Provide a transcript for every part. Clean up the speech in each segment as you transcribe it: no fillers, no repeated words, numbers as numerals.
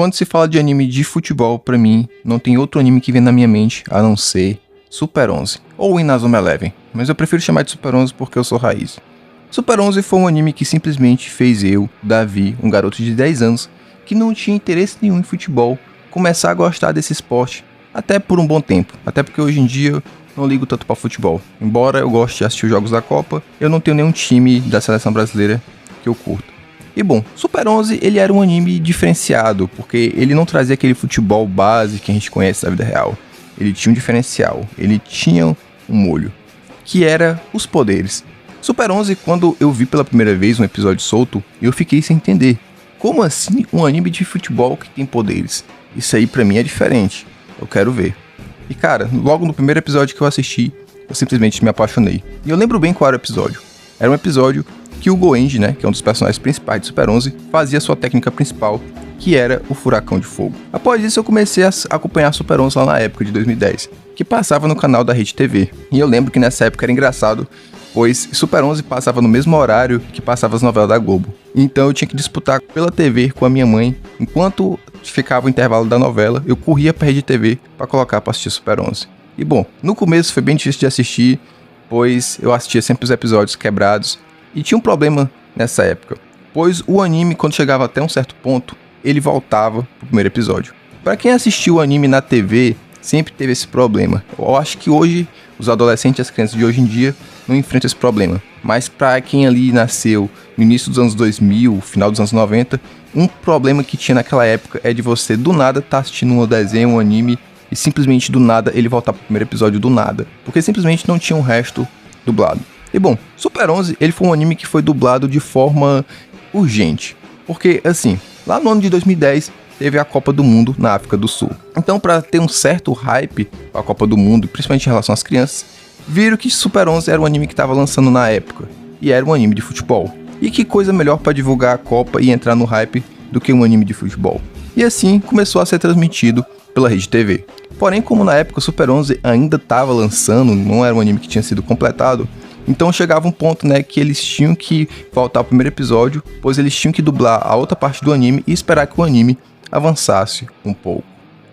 Quando se fala de anime de futebol, pra mim, não tem outro anime que vem na minha mente a não ser Super 11 ou Inazuma Eleven, mas eu prefiro chamar de Super 11 porque eu sou raiz. Super 11 foi um anime que simplesmente fez eu, Davi, um garoto de 10 anos, que não tinha interesse nenhum em futebol, começar a gostar desse esporte, até por um bom tempo, até porque hoje em dia eu não ligo tanto pra futebol. Embora eu goste de assistir os jogos da Copa, eu não tenho nenhum time da seleção brasileira que eu curto. E bom, Super 11 ele era um anime diferenciado, porque ele não trazia aquele futebol base que a gente conhece da vida real. Ele tinha um diferencial, ele tinha um molho, que era os poderes. Super 11, quando eu vi pela primeira vez um episódio solto, eu fiquei sem entender. Como assim um anime de futebol que tem poderes? Isso aí pra mim é diferente, eu quero ver. E cara, logo no primeiro episódio que eu assisti, eu simplesmente me apaixonei. E eu lembro bem qual era o episódio. Era um episódio que o Goenji, né, que é um dos personagens principais de Super 11, fazia sua técnica principal, que era o Furacão de Fogo. Após isso eu comecei a acompanhar Super 11 lá na época de 2010, que passava no canal da Rede TV. E eu lembro que nessa época era engraçado, pois Super 11 passava no mesmo horário que passava as novelas da Globo. Então eu tinha que disputar pela TV com a minha mãe. Enquanto ficava o intervalo da novela, eu corria pra Rede TV pra colocar pra assistir Super 11. E bom, no começo foi bem difícil de assistir, pois eu assistia sempre os episódios quebrados. E tinha um problema nessa época, pois o anime, quando chegava até um certo ponto, ele voltava pro primeiro episódio. Pra quem assistiu o anime na TV, sempre teve esse problema. Eu acho que hoje, os adolescentes e as crianças de hoje em dia não enfrentam esse problema. Mas pra quem ali nasceu no início dos anos 2000, final dos anos 90, um problema que tinha naquela época é de você do nada tá assistindo um desenho, um anime, e simplesmente do nada ele voltar pro primeiro episódio do nada. Porque simplesmente não tinha um resto dublado. E bom, Super 11, ele foi um anime que foi dublado de forma urgente. Porque, assim, lá no ano de 2010, teve a Copa do Mundo na África do Sul. Então, para ter um certo hype para a Copa do Mundo, principalmente em relação às crianças, viram que Super 11 era um anime que estava lançando na época. E era um anime de futebol. E que coisa melhor para divulgar a Copa e entrar no hype do que um anime de futebol. E assim, começou a ser transmitido pela Rede TV. Porém, como na época Super 11 ainda estava lançando, não era um anime que tinha sido completado, então chegava um ponto, né, que eles tinham que voltar ao primeiro episódio, pois eles tinham que dublar a outra parte do anime e esperar que o anime avançasse um pouco.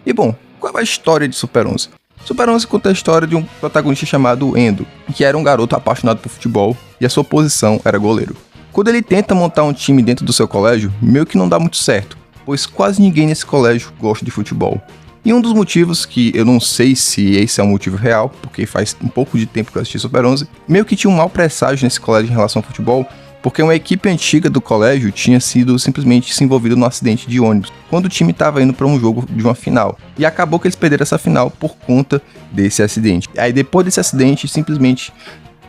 E bom, qual é a história de Super 11? Super 11 conta a história de um protagonista chamado Endo, que era um garoto apaixonado por futebol e a sua posição era goleiro. Quando ele tenta montar um time dentro do seu colégio, meio que não dá muito certo, pois quase ninguém nesse colégio gosta de futebol. E um dos motivos, que eu não sei se esse é um motivo real, porque faz um pouco de tempo que eu assisti Super 11, meio que tinha um mau presságio nesse colégio em relação ao futebol, porque uma equipe antiga do colégio tinha sido simplesmente se envolvida num acidente de ônibus, quando o time estava indo para um jogo de uma final. E acabou que eles perderam essa final por conta desse acidente. Aí depois desse acidente, simplesmente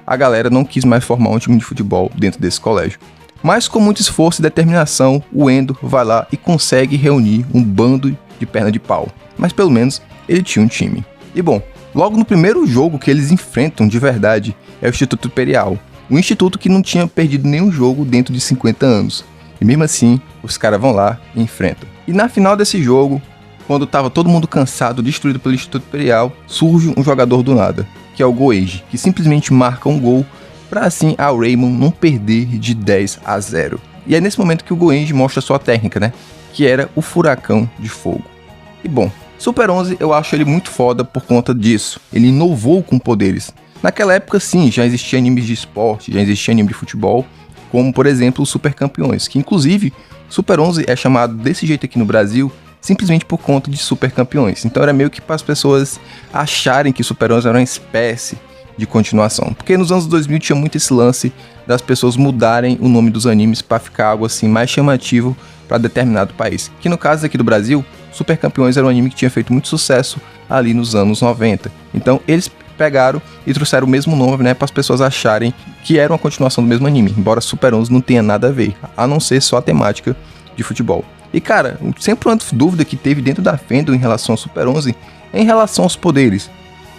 a galera não quis mais formar um time de futebol dentro desse colégio. Mas com muito esforço e determinação, o Endo vai lá e consegue reunir um bando de perna de pau. Mas pelo menos ele tinha um time. E bom, logo no primeiro jogo que eles enfrentam de verdade é o Instituto Imperial. Um instituto que não tinha perdido nenhum jogo dentro de 50 anos. E mesmo assim, os caras vão lá e enfrentam. E na final desse jogo, quando tava todo mundo cansado, destruído pelo Instituto Imperial, surge um jogador do nada, que é o Goenji, que simplesmente marca um gol para assim a Raymond não perder de 10-0. E é nesse momento que o Goenji mostra sua técnica, né? Que era o Furacão de Fogo. E bom, Super 11 eu acho ele muito foda por conta disso. Ele inovou com poderes. Naquela época sim, já existia animes de esporte, já existia anime de futebol, como por exemplo os Super Campeões, que inclusive Super 11 é chamado desse jeito aqui no Brasil simplesmente por conta de Super Campeões. Então era meio que para as pessoas acharem que Super 11 era uma espécie de continuação. Porque nos anos 2000 tinha muito esse lance das pessoas mudarem o nome dos animes para ficar algo assim mais chamativo para determinado país. Que no caso aqui do Brasil, Super Campeões era um anime que tinha feito muito sucesso ali nos anos 90. Então eles pegaram e trouxeram o mesmo nome, né, para as pessoas acharem que era uma continuação do mesmo anime, embora Super 11 não tenha nada a ver, a não ser só a temática de futebol. E cara, sempre uma dúvida que teve dentro da fandom em relação ao Super 11 é em relação aos poderes.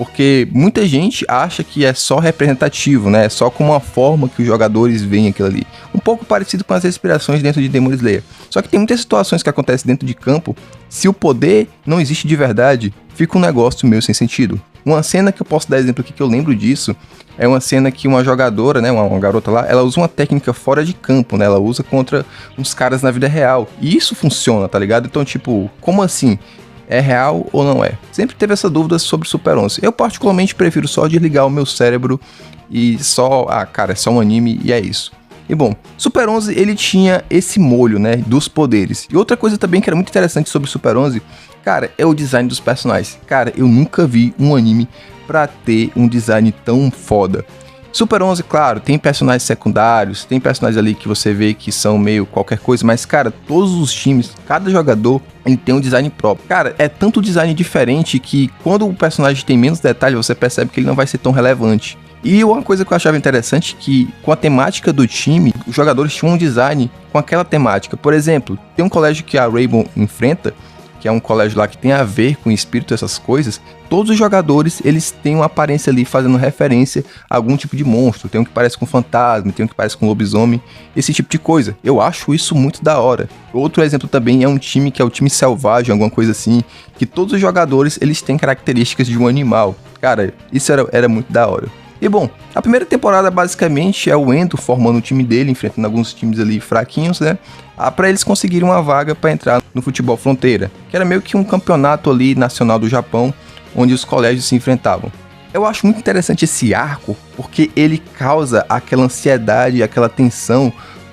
Porque muita gente acha que é só representativo, né? É só como uma forma que os jogadores veem aquilo ali. Um pouco parecido com as respirações dentro de Demon Slayer. Só que tem muitas situações que acontecem dentro de campo, se o poder não existe de verdade, fica um negócio meio sem sentido. Uma cena que eu posso dar exemplo aqui que eu lembro disso, é uma cena que uma jogadora, né, uma garota lá, ela usa uma técnica fora de campo, né? Ela usa contra uns caras na vida real. E isso funciona, tá ligado? Então, tipo, como assim? É real ou não é? Sempre teve essa dúvida sobre Super 11. Eu particularmente prefiro só desligar o meu cérebro e só... Ah, cara, é só um anime e é isso. E bom, Super 11 ele tinha esse molho, né, dos poderes. E outra coisa também que era muito interessante sobre Super 11, cara, é o design dos personagens. Cara, eu nunca vi um anime pra ter um design tão foda. Super 11, claro, tem personagens secundários, tem personagens ali que você vê que são meio qualquer coisa, mas, cara, todos os times, cada jogador, ele tem um design próprio. Cara, é tanto design diferente que quando o personagem tem menos detalhe, você percebe que ele não vai ser tão relevante. E uma coisa que eu achava interessante é que, com a temática do time, os jogadores tinham um design com aquela temática. Por exemplo, tem um colégio que a Rainbow enfrenta, que é um colégio lá que tem a ver com espírito, essas coisas. Todos os jogadores, eles têm uma aparência ali fazendo referência a algum tipo de monstro. Tem um que parece com fantasma, tem um que parece com lobisomem, esse tipo de coisa. Eu acho isso muito da hora. Outro exemplo também é um time que é o time selvagem, alguma coisa assim, que todos os jogadores, eles têm características de um animal. Cara, isso era muito da hora. E bom, a primeira temporada basicamente é o Endo formando o time dele, enfrentando alguns times ali fraquinhos, né? Pra eles conseguirem uma vaga pra entrar no Futebol Fronteira, que era meio que um campeonato ali nacional do Japão, onde os colégios se enfrentavam. Eu acho muito interessante esse arco, porque ele causa aquela ansiedade, aquela tensão,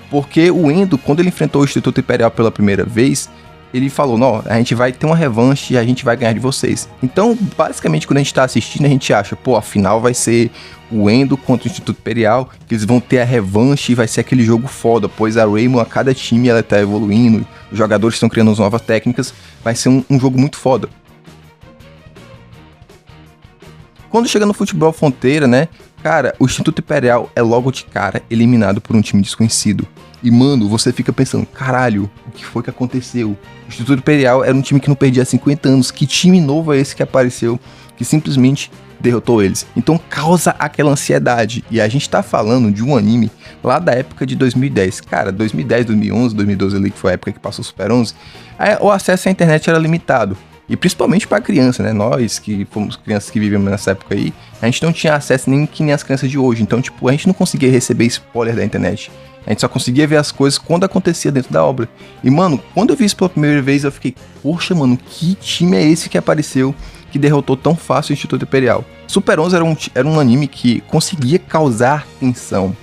porque o Endo, quando ele enfrentou o Instituto Imperial pela primeira vez, ele falou, não, a gente vai ter uma revanche e a gente vai ganhar de vocês. Então, basicamente, quando a gente tá assistindo, a gente acha, pô, a final vai ser o Endo contra o Instituto Imperial, que eles vão ter a revanche e vai ser aquele jogo foda, pois a Rainbow, a cada time, ela tá evoluindo, os jogadores estão criando novas técnicas, vai ser um jogo muito foda. Quando chega no Futebol Fronteira, né, cara, o Instituto Imperial é logo de cara eliminado por um time desconhecido. E, mano, você fica pensando, caralho, o que foi que aconteceu? O Instituto Imperial era um time que não perdia há 50 anos. Que time novo é esse que apareceu, que simplesmente derrotou eles? Então causa aquela ansiedade. E a gente tá falando de um anime lá da época de 2010. Cara, 2010, 2011, 2012 ali, que foi a época que passou Super 11. O acesso à internet era limitado. E principalmente pra criança, né? Nós que fomos crianças que vivemos nessa época aí, a gente não tinha acesso nem que nem as crianças de hoje. Então, tipo, a gente não conseguia receber spoiler da internet. A gente só conseguia ver as coisas quando acontecia dentro da obra. E, mano, quando eu vi isso pela primeira vez, eu fiquei, poxa, mano, que time é esse que apareceu que derrotou tão fácil o Instituto Imperial? Super 11 era um anime que conseguia causar tensão.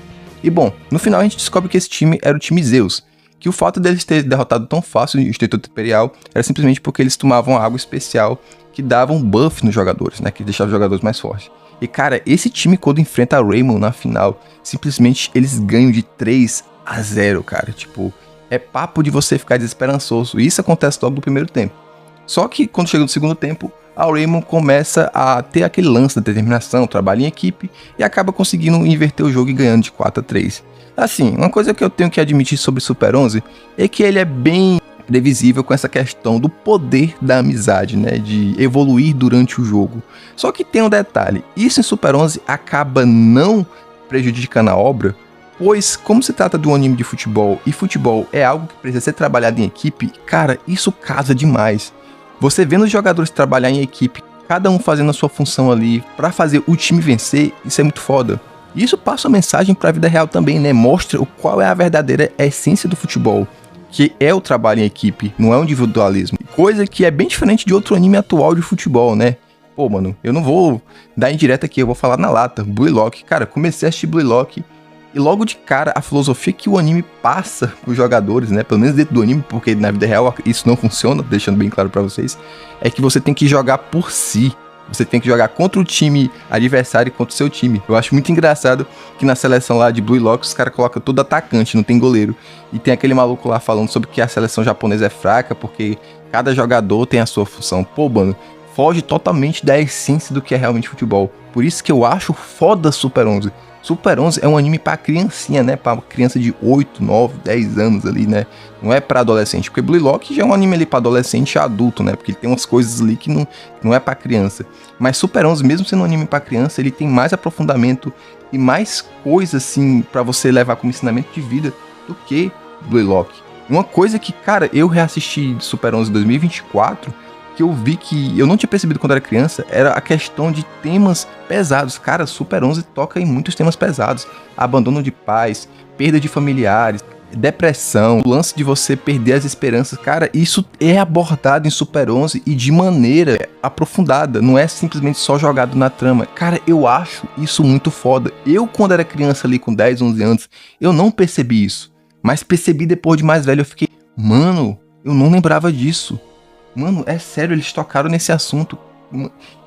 E, bom, no final a gente descobre que esse time era o time Zeus. Que o fato deles terem derrotado tão fácil o Instituto Imperial era simplesmente porque eles tomavam água especial que dava um buff nos jogadores, né? Que deixava os jogadores mais fortes. E, cara, esse time, quando enfrenta a Rainbow na final, simplesmente eles ganham de 3-0, cara. Tipo, é papo de você ficar desesperançoso. E isso acontece logo no primeiro tempo. Só que, quando chega no segundo tempo, a Rainbow começa a ter aquele lance da determinação, trabalho em equipe, e acaba conseguindo inverter o jogo e ganhando de 4-3. Assim, uma coisa que eu tenho que admitir sobre Super 11 é que ele é bem previsível com essa questão do poder da amizade, né, de evoluir durante o jogo. Só que tem um detalhe, isso em Super 11 acaba não prejudicando a obra, pois como se trata de um anime de futebol, e futebol é algo que precisa ser trabalhado em equipe, cara, isso casa demais. Você vendo os jogadores trabalhar em equipe, cada um fazendo a sua função ali para fazer o time vencer, isso é muito foda. E isso passa uma mensagem para a vida real também, né, mostra qual é a verdadeira essência do futebol, que é o trabalho em equipe, não é o individualismo. Coisa que é bem diferente de outro anime atual de futebol, né? Pô, mano, eu não vou dar indireta aqui, eu vou falar na lata. Blue Lock, cara, comecei a assistir Blue Lock e logo de cara a filosofia que o anime passa pros jogadores, né? Pelo menos dentro do anime, porque na vida real isso não funciona, deixando bem claro pra vocês, é que você tem que jogar por si. Você tem que jogar contra o time adversário e contra o seu time. Eu acho muito engraçado que na seleção lá de Blue Lock os caras colocam todo atacante, não tem goleiro. E tem aquele maluco lá falando sobre que a seleção japonesa é fraca porque cada jogador tem a sua função. Pô, mano, foge totalmente da essência do que é realmente futebol. Por isso que eu acho foda Super 11. Super 11 é um anime pra criancinha, né? Pra criança de 8, 9, 10 anos ali, né? Não é pra adolescente. Porque Blue Lock já é um anime ali pra adolescente e adulto, né? Porque ele tem umas coisas ali que não é pra criança. Mas Super 11, mesmo sendo um anime pra criança, ele tem mais aprofundamento e mais coisa, assim, pra você levar como ensinamento de vida do que Blue Lock. Uma coisa que, cara, eu reassisti Super 11 2024... que eu vi que eu não tinha percebido quando era criança, era a questão de temas pesados. Cara, Super 11 toca em muitos temas pesados. Abandono de pais, perda de familiares, depressão, o lance de você perder as esperanças. Cara, isso é abordado em Super 11 e de maneira aprofundada. Não é simplesmente só jogado na trama. Cara, eu acho isso muito foda. Eu, quando era criança ali com 10, 11 anos, eu não percebi isso. Mas percebi depois de mais velho, eu fiquei, mano, eu não lembrava disso. Mano, é sério, eles tocaram nesse assunto.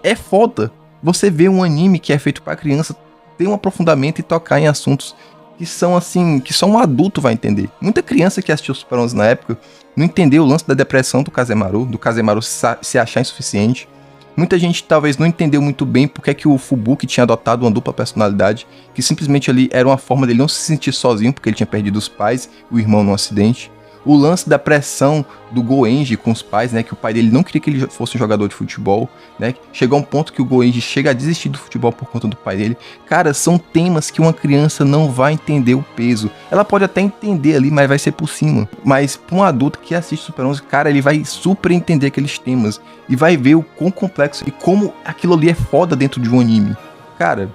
É foda você ver um anime que é feito pra criança ter um aprofundamento e tocar em assuntos que são assim, que só um adulto vai entender. Muita criança que assistiu Super 11 na época não entendeu o lance da depressão do Kazemaru se achar insuficiente. Muita gente talvez não entendeu muito bem porque é que o Fubuki tinha adotado uma dupla personalidade, que simplesmente ali era uma forma dele não se sentir sozinho, porque ele tinha perdido os pais e o irmão num acidente. O lance da pressão do Goenji com os pais, né? Que o pai dele não queria que ele fosse um jogador de futebol, né? Chegou a um ponto que o Goenji chega a desistir do futebol por conta do pai dele. Cara, são temas que uma criança não vai entender o peso. Ela pode até entender ali, mas vai ser por cima. Mas para um adulto que assiste Super 11, cara, ele vai super entender aqueles temas. E vai ver o quão complexo e como aquilo ali é foda dentro de um anime. Cara,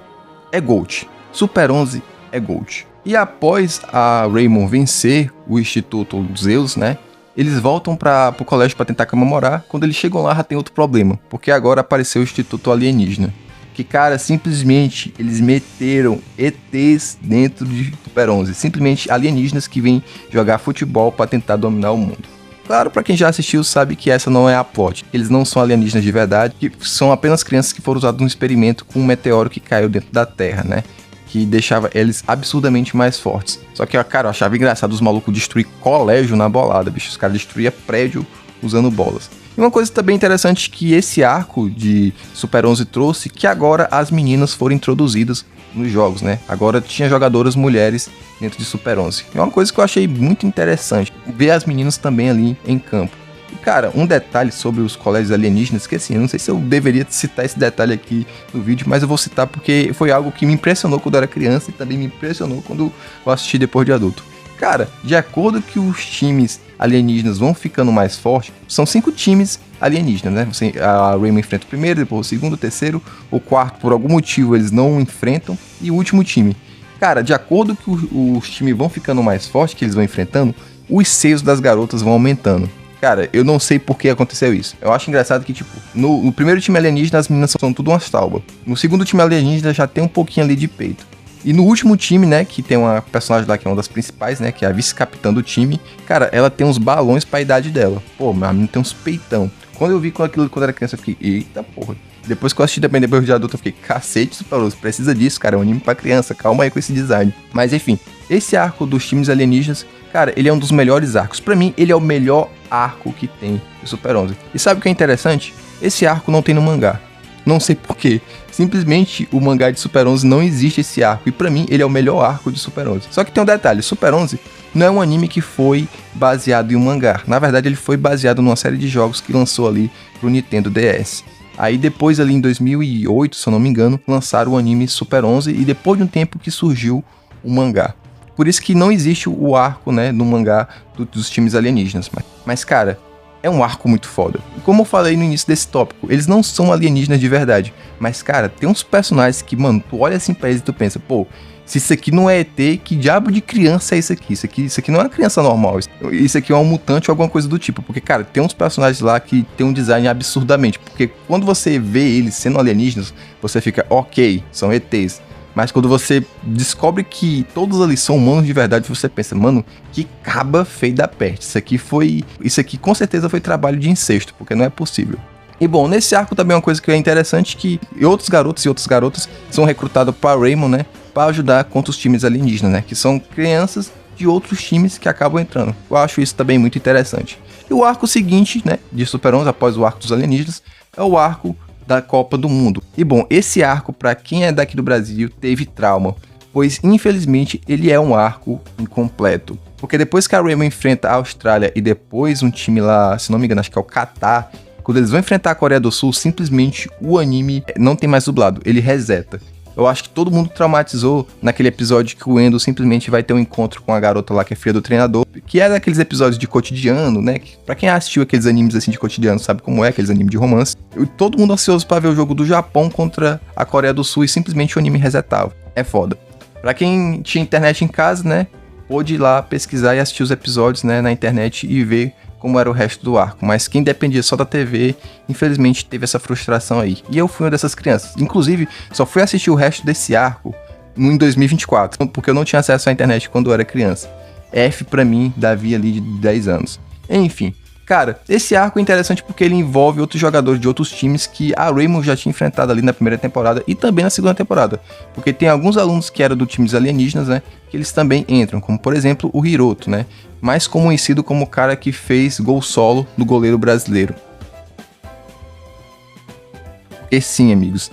é GOAT. Super 11 é GOAT. E após a Raymond vencer o Instituto Zeus, né? Eles voltam para o colégio para tentar comemorar. Quando eles chegam lá, já tem outro problema. Porque agora apareceu o Instituto Alienígena. Que, cara, simplesmente eles meteram ETs dentro de Super 11. Simplesmente alienígenas que vêm jogar futebol para tentar dominar o mundo. Claro, para quem já assistiu sabe que essa não é a plot. Eles não são alienígenas de verdade. Que são apenas crianças que foram usadas num experimento com um meteoro que caiu dentro da Terra, né? Que deixava eles absurdamente mais fortes. Só que, cara, eu achava engraçado os malucos destruir colégio na bolada, bicho. Os caras destruíam prédio usando bolas. E uma coisa também interessante que esse arco de Super 11 trouxe, que agora as meninas foram introduzidas nos jogos, né? Agora tinha jogadoras mulheres dentro de Super 11. É uma coisa que eu achei muito interessante, ver as meninas também ali em campo. E, cara, um detalhe sobre os colégios alienígenas, que assim, eu não sei se eu deveria citar esse detalhe aqui no vídeo, mas eu vou citar porque foi algo que me impressionou quando eu era criança e também me impressionou quando eu assisti depois de adulto. Cara, de acordo que os times alienígenas vão ficando mais fortes, são 5 times alienígenas, né? A Raymond enfrenta o primeiro, depois o segundo, o terceiro, o quarto, por algum motivo eles não enfrentam, e o último time. Cara, de acordo que os times vão ficando mais fortes, que eles vão enfrentando, os seios das garotas vão aumentando. Cara, eu não sei por que aconteceu isso. Eu acho engraçado que, tipo, no primeiro time alienígena as meninas são tudo umas taubas. No segundo time alienígena já tem um pouquinho ali de peito. E no último time, né, que tem uma personagem lá que é uma das principais, né, que é a vice-capitã do time, cara, ela tem uns balões pra idade dela. Pô, mas a menina tem uns peitão. Quando eu vi com aquilo quando era criança, eu fiquei, eita porra. Depois que eu assisti também depois de adulto, eu fiquei, cacete, Super 11, precisa disso, cara, é um anime pra criança, calma aí com esse design. Mas enfim, esse arco dos times alienígenas, cara, ele é um dos melhores arcos. Pra mim, ele é o melhor arco que tem do Super 11. E sabe o que é interessante? Esse arco não tem no mangá. Não sei porquê. Simplesmente o mangá de Super 11 não existe esse arco. E pra mim, ele é o melhor arco de Super 11. Só que tem um detalhe, Super 11 não é um anime que foi baseado em um mangá. Na verdade, ele foi baseado numa série de jogos que lançou ali pro Nintendo DS. Aí depois ali em 2008, se eu não me engano, lançaram o anime Super 11 e depois de um tempo que surgiu o mangá. Por isso que não existe o arco, né, no mangá dos times alienígenas. Mas, cara, é um arco muito foda. E como eu falei no início desse tópico, eles não são alienígenas de verdade. Mas, cara, tem uns personagens que, mano, tu olha assim pra eles e tu pensa, pô, se isso aqui não é ET, que diabo de criança é isso aqui? Isso aqui não é uma criança normal. Isso aqui é um mutante ou alguma coisa do tipo. Porque, cara, tem uns personagens lá que tem um design absurdamente. Porque quando você vê eles sendo alienígenas, você fica, ok, são ETs. Mas quando você descobre que todos ali são humanos de verdade, você pensa, mano, que caba feio da peste. Isso aqui com certeza foi trabalho de incesto, porque não é possível. E bom, nesse arco também é uma coisa que é interessante, que outros garotos e outras garotas são recrutados para Raymond, né, para ajudar contra os times alienígenas, né, que são crianças de outros times que acabam entrando. Eu acho isso também muito interessante. E o arco seguinte, né, de Super 11, após o arco dos alienígenas, é o arco da Copa do Mundo. E bom, esse arco, para quem é daqui do Brasil, teve trauma, pois infelizmente ele é um arco incompleto. Porque depois que a Rainbow enfrenta a Austrália e depois um time lá, se não me engano, acho que é o Catar, quando eles vão enfrentar a Coreia do Sul, simplesmente o anime não tem mais dublado, ele reseta. Eu acho que todo mundo traumatizou naquele episódio que o Endo simplesmente vai ter um encontro com a garota lá que é filha do treinador, que é daqueles episódios de cotidiano, né? Pra quem assistiu aqueles animes assim de cotidiano sabe como é, aqueles animes de romance. Todo mundo ansioso pra ver o jogo do Japão contra a Coreia do Sul e simplesmente o anime resetava. É foda. Pra quem tinha internet em casa, né? Pôde ir lá pesquisar e assistir os episódios, né, na internet e ver como era o resto do arco, mas quem dependia só da TV, infelizmente teve essa frustração aí. E eu fui uma dessas crianças. Inclusive, só fui assistir o resto desse arco em 2024, porque eu não tinha acesso à internet quando eu era criança. F pra mim, Davi ali de 10 anos. Enfim, cara, esse arco é interessante porque ele envolve outros jogadores de outros times que a Rainbow já tinha enfrentado ali na primeira temporada e também na segunda temporada. Porque tem alguns alunos que eram do time dos alienígenas, né, que eles também entram, como por exemplo o Hiroto, né, mais conhecido como o cara que fez gol solo do goleiro brasileiro. E sim, amigos,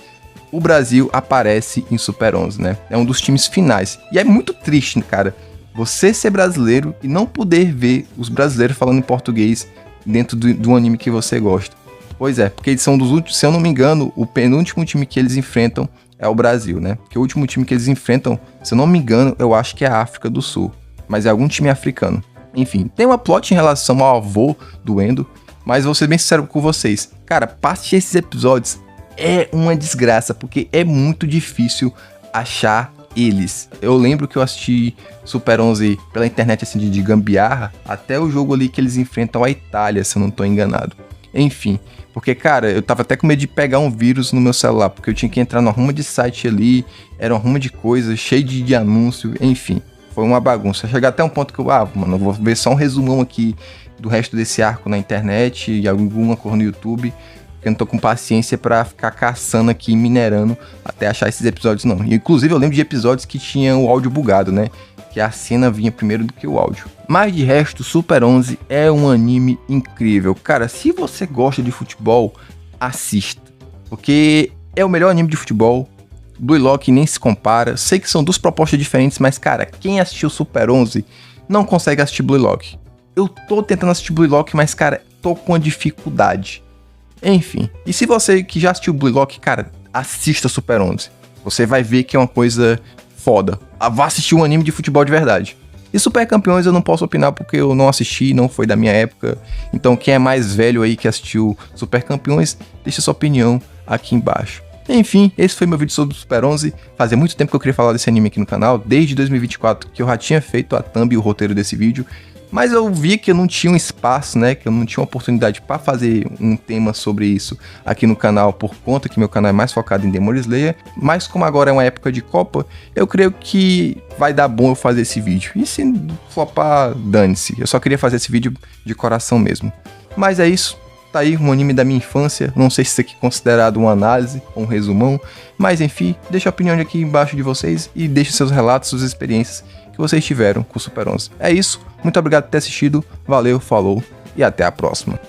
o Brasil aparece em Super 11, né? É um dos times finais. E é muito triste, cara, você ser brasileiro e não poder ver os brasileiros falando em português dentro do anime que você gosta. Pois é, porque eles são dos últimos, se eu não me engano, o penúltimo time que eles enfrentam é o Brasil, né? Porque o último time que eles enfrentam, se eu não me engano, eu acho que é a África do Sul. Mas é algum time africano. Enfim, tem uma plot em relação ao avô do Endo, mas vou ser bem sincero com vocês. Cara, parte desses episódios é uma desgraça, porque é muito difícil achar eles. Eu lembro que eu assisti Super 11 pela internet assim de gambiarra, até o jogo ali que eles enfrentam a Itália, se eu não tô enganado. Enfim, porque cara, eu tava até com medo de pegar um vírus no meu celular, porque eu tinha que entrar numa ruma de site ali, era uma ruma de coisa, cheio de anúncio, enfim. Foi uma bagunça. Chegar até um ponto que eu vou ver só um resumão aqui do resto desse arco na internet e alguma coisa no YouTube, porque eu não tô com paciência pra ficar caçando aqui, minerando, até achar esses episódios não. E, inclusive eu lembro de episódios que tinham o áudio bugado, né? Que a cena vinha primeiro do que o áudio. Mas de resto, Super 11 é um anime incrível. Cara, se você gosta de futebol, assista. Porque é o melhor anime de futebol. Blue Lock nem se compara. Sei que são duas propostas diferentes, mas cara, quem assistiu Super 11 não consegue assistir Blue Lock. Eu tô tentando assistir Blue Lock, mas cara, tô com uma dificuldade. Enfim, e se você que já assistiu Blue Lock, cara, assista Super 11. Você vai ver que é uma coisa foda. Vá assistir um anime de futebol de verdade. E Super Campeões eu não posso opinar porque eu não assisti, não foi da minha época. Então quem é mais velho aí que assistiu Super Campeões, deixa sua opinião aqui embaixo. Enfim, esse foi meu vídeo sobre Super 11. Fazia muito tempo que eu queria falar desse anime aqui no canal, desde 2024 que eu já tinha feito a thumb e o roteiro desse vídeo. Mas eu vi que eu não tinha um espaço, né, que eu não tinha uma oportunidade para fazer um tema sobre isso aqui no canal, por conta que meu canal é mais focado em Demon Slayer. Mas como agora é uma época de Copa, eu creio que vai dar bom eu fazer esse vídeo. E se flopar, dane-se. Eu só queria fazer esse vídeo de coração mesmo. Mas é isso. Tá aí um anime da minha infância, não sei se isso aqui é considerado uma análise ou um resumão, mas enfim, deixa a opinião aqui embaixo de vocês e deixe seus relatos, suas experiências que vocês tiveram com o Super 11. É isso, muito obrigado por ter assistido, valeu, falou e até a próxima.